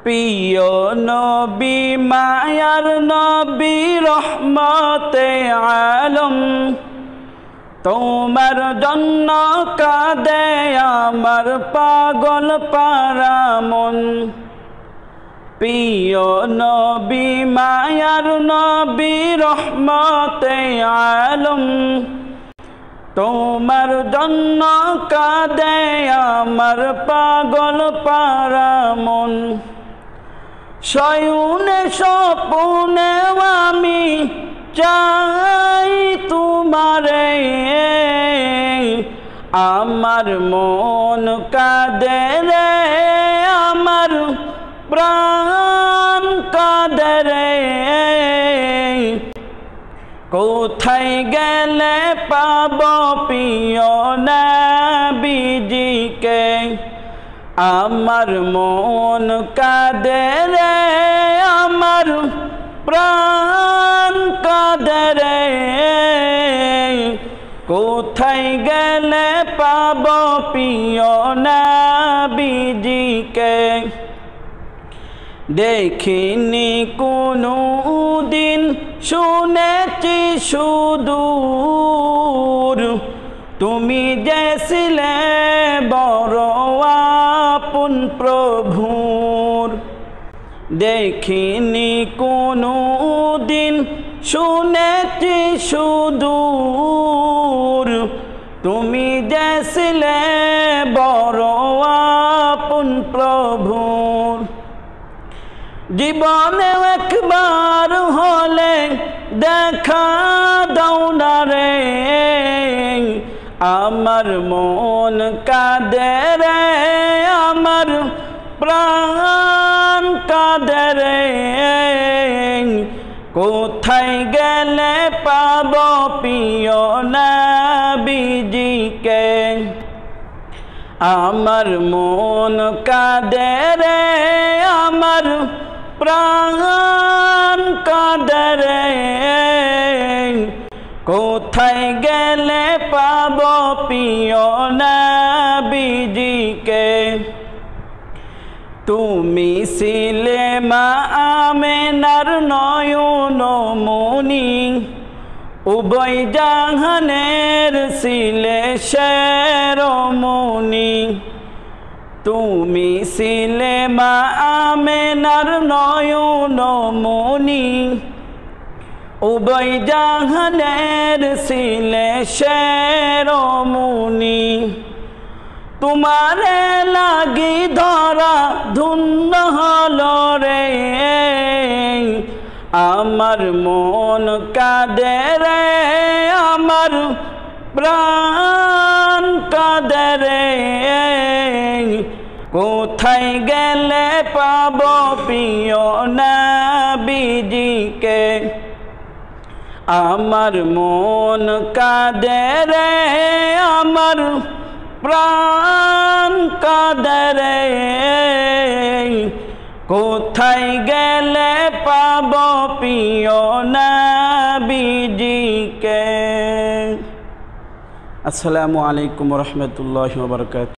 প্রিয় নবী মায়ার নবী রহমতে আলম, তোমার জন্য কাঁদে আমার পাগল পারা মন। প্রিয় নবী মায়ার নবী রহমতে আলম, তোমার জন্য কাঁদে আমার পাগল পারা মন। শয়নে স্বপ্নে আমি চাই তোমারে, আমার মন কাঁদে রে, আমার প্রাণ কাঁদে রে। কোথায় গেলে পাব প্রিয় নবীজিকে, আমার মন কাঁদে রে, আমার প্রাণ কাঁদে রে। কোথায় গেলে পাব প্রিয় নবীজিকে, দেখিনি কোনো দিন শুনেছি সুদূর, তুমি যে ছিলে বড় আপন প্রভুর। দেখিনি কোনো দিন শুনেছি সুদূর, তুমি যে ছিলে বড় আপন প্রভুর। জীবনে একবার হলে দেখা দাও না রে, আমার মন কাঁদে রে, আমার প্রাণ কাঁদে রে। কোথায় গেলে পাব প্রিয় নবীজিকে, আমার মন কাঁদে রে, আমার প্রাণ কাঁদে রে। কোথায় গেলে পাব প্রিয় নবীজিকে, তুমি ছিলে মা আমেনার নয়ন মনি, উভয় জাহানের ছিলে শিরোমণি। তুমি ছিলে মা আমেনার নয়ন মনি, উভয় জাহানের ছিলে শিরোমণি। তোমারে লাগি ধরা ধন্য হলো রে, আমার মন কাঁদে রে, আমার প্রাণ কাঁদে রে। কোথায় গেলে পাব প্রিয় নবীজিকে, আমার মন কাঁদে রে, আমার প্রাণ কাঁদে রে। কোথায় গেলে পাব প্রিয় নবীজিকে। আসসালামু আলাইকুম ওয়া রাহমাতুল্লাহি ওয়া বারাকাতুহু।